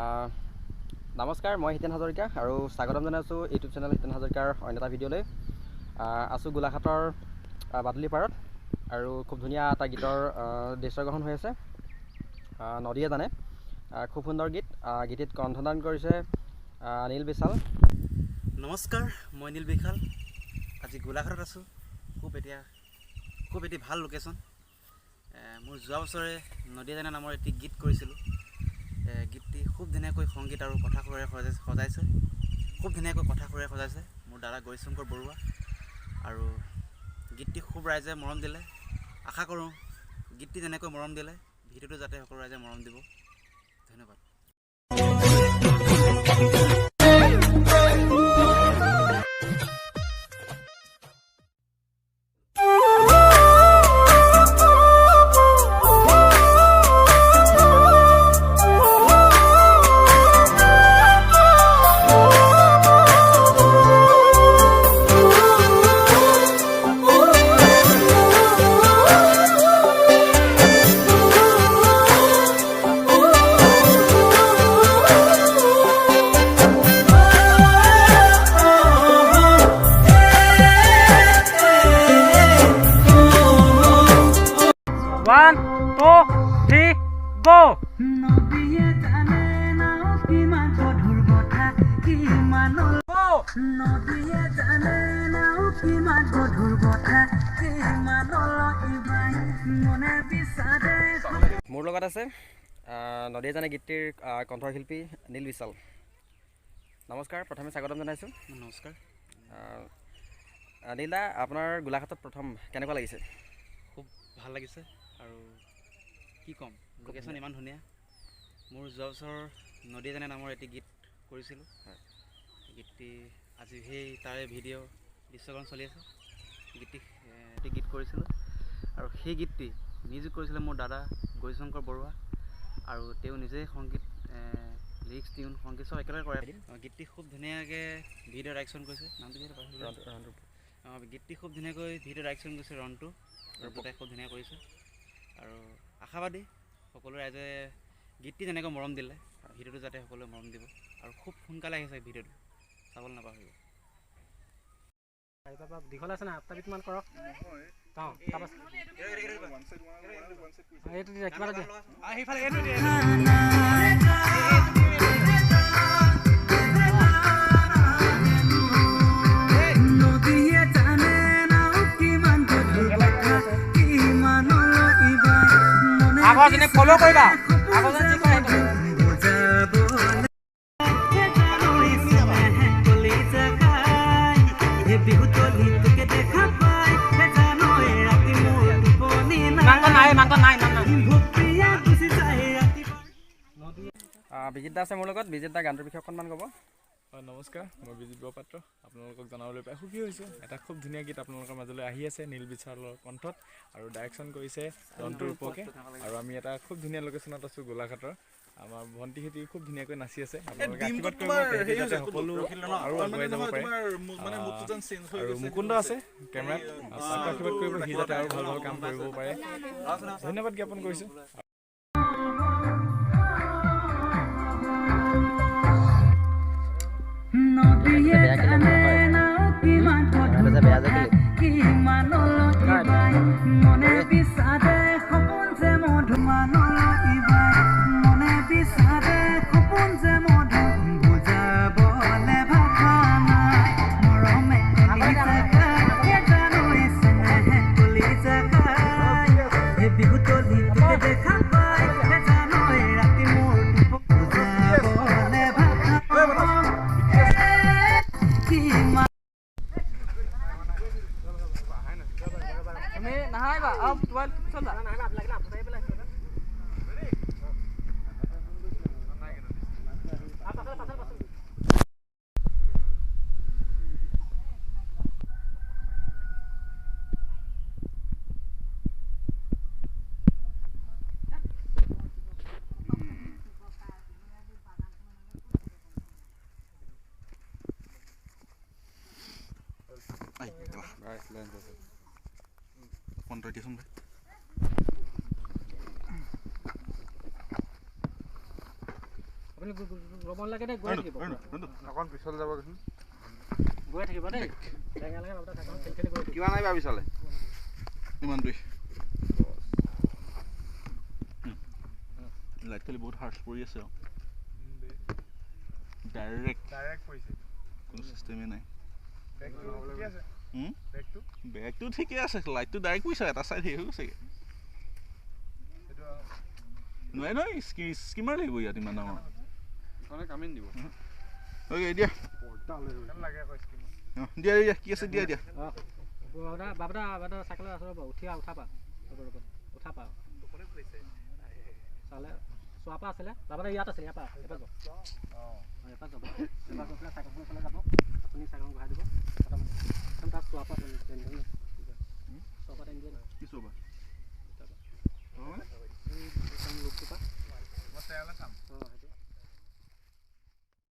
নমস্কাৰ, মই হিতেন হাজৰিকা আৰু স্বাগতম জনাইছোঁ ইউটিউব চেনেল হিতেন হাজৰিকাৰ অন্য এটা ভিডিঅ'লৈ। আছোঁ গোলাঘাটৰ বাদুলি পাৰত আৰু খুব ধুনীয়া এটা গীতৰ দৃশ্যগ্ৰহণ হৈ আছে। নদীয়ে জানে, খুব সুন্দৰ গীত। গীতটিত কণ্ঠদান কৰিছে নীল বিশাল। নমস্কাৰ, মই নীল বিশাল। আজি গোলাঘাটত আছোঁ। খুব এটি ভাল লোকেশ্যন। মোৰ যোৱা বছৰে নদীয়ে জানে নামৰ এটি গীত কৰিছিলোঁ। গীতটি খুব ধুনীয়াকৈ সংগীত আৰু কথা সুৰেৰে সজাইছে। মোৰ দাদা গৌৰীশংকৰ বৰুৱা। আৰু গীতটি খুব ৰাইজে মৰম দিলে। আশা কৰোঁ গীতটি যেনেকৈ মৰম দিলে ভিডিঅ'টো যাতে সকলো ৰাইজে মৰম দিব। ধন্যবাদ। One, two, three, go! নদীয়ে জানে নাও কিমান গধুৰ কথা কিমানৰ নদীয়ে জানে নাও কিমান গধুৰ কথা কিমানৰ ইবাই মনে বিচাৰে। মোৰ লগত আছে নদীয়ে জানে গীতটিৰ কণ্ঠশিল্পী নীল বিশাল। নমস্কাৰ, প্ৰথমে স্বাগতম জনাইছোঁ। নমস্কাৰ। নীলা, আপোনাৰ গোলাঘাটত প্ৰথম কেনেকুৱা লাগিছে? খুব ভাল লাগিছে আৰু কি ক'ম, লোকেশ্যন ইমান ধুনীয়া। মোৰ যোৱা বছৰ নদীয়ে জানে নামৰ এটি গীত কৰিছিলোঁ। গীতটি আজি সেই তাৰে ভিডিঅ' দৃশ্যগ্ৰহণ চলি আছে। এটি গীত কৰিছিলোঁ আৰু সেই গীতটি মিউজিক কৰিছিলে মোৰ দাদা গৌৰীশংকৰ বৰুৱা। আৰু তেওঁ নিজেই সংগীত লিৰিক্স টিউন সংগীত চব একেলগে কৰে। গীতটি খুব ধুনীয়াকৈ ভিডিঅ' ডাইৰেকশ্যন কৰিছে। নামটো কি গীতটি খুব ধুনীয়াকৈ ভিডিঅ' ডাইৰেকশ্যন কৰিছে ৰন্টু। ৰন্টুদাই খুব ধুনীয়া কৰিছে আৰু আশাবাদী সকলো ৰাইজে গীতটি যেনেকৈ মৰম দিলে ভিডিঅ'টো যাতে সকলোৱে মৰম দিব। আৰু খুব সোনকালে আহিছে ভিডিঅ'টো, চাবলৈ নাপাহৰিব। দীঘল আছে না, আঠটাবিধমান কৰক। নদীয়ে জানে নাও কিমান গধুৰ কথা কিমানৰ ইবাই মনে আগৰজনে ফ'ল' কৰিবা, আগৰজনে যি কৰে সেইটো। বিজিত দা আছে মোৰ লগত। বিজিত দা গানটোৰ বিষয়ে অকণমান ক'ব। হয়, নমস্কাৰ, মই বিজিত বৰপাত্ৰ। আপোনালোকক জনাবলৈ পাই সুখী হৈছোঁ। এটা খুব ধুনীয়া গীত আপোনালোকৰ মাজলৈ আহি আছে নীল বিশালৰ কণ্ঠত আৰু ডাইৰেকশ্যন কৰিছে ৰন্টু ৰূপকে। আৰু আমি এটা খুব ধুনীয়া লোকেশ্যনত আছোঁ গোলাঘাটৰ। আমাৰ ভণ্টিহঁতে খুব ধুনীয়াকৈ নাচি আছে। আপোনালোকে আশীৰ্বাদ কৰিব যাতে সকলো আৰু আগুৱাই যাব পাৰে। আৰু মুকুন্দ আছে কেমেৰাত, তাক আশীৰ্বাদ কৰিব সি যাতে আৰু ভাল ভাল কাম কৰিব পাৰে। ধন্যবাদ জ্ঞাপন কৰিছোঁ। নদীয়ে জানে নাও কিমান গধুৰ কথা কিমানৰ ইবাই মনে বিচাৰে সপোন যে মধু মানৰ ইবাই মনে বিচাৰে সপোন যে মধু বুজাবলে ভাষা নাই মৰমে কলিজা খাই জানো স্নেহে কলিজা খাই এই বিহু তলি তোকে দেখা পাই জানো ৰাতি মোৰ বুজাবলে ভাষা তুমি নাহাইবা আৰু মোবাইল চলা ফোনটো দিছোন ভাই। আপুনি ৰ'ব নালাগে দেই, গৈ থাকিব অকণ পিছলৈ যাব কৈছোন গৈ থাকিব দেই লেঙা লেঙা বাবুদা চাইকেলখন ঠেলি ঠেলি গৈ থাকিব কিমান আহিবা পিছলৈ ইমানটোৱে লাইট খালি বহুত হাৰ্চ পৰি আছে ডাইৰেক্ট পৰিছে কোনো চিষ্টেমেই নাই বেগটো বেগটো ঠিকে আছে লাইটটো ডাইৰেক্ট পৰিছে এটা চাইড হেৰি হৈ গৈছেগৈ নোৱাৰে নহয় স্কিমাৰ লাগিব ইয়াত ইমান ডাঙৰ দিয়া দিয়া দিয়া কি আছে দিয়া দিয়া বাবুদা চাইকেলত আছে ৰ'ব উঠা পা উঠা পা চালে চোৱা পা আছিলে বাবুদা ইয়াত আছিলে ইয়াৰ পৰা এপাৰ যাব এপাৰ যাব এপাৰ গৈ পেলাই চাইকেলখন ফালে যাব আপুনি চাইকেলখন ঘূৰাই দিব তাত চোৱা পা চোৱা পা টাইম দিয়ে নহয় কি চবা লোকটো পা মই চাম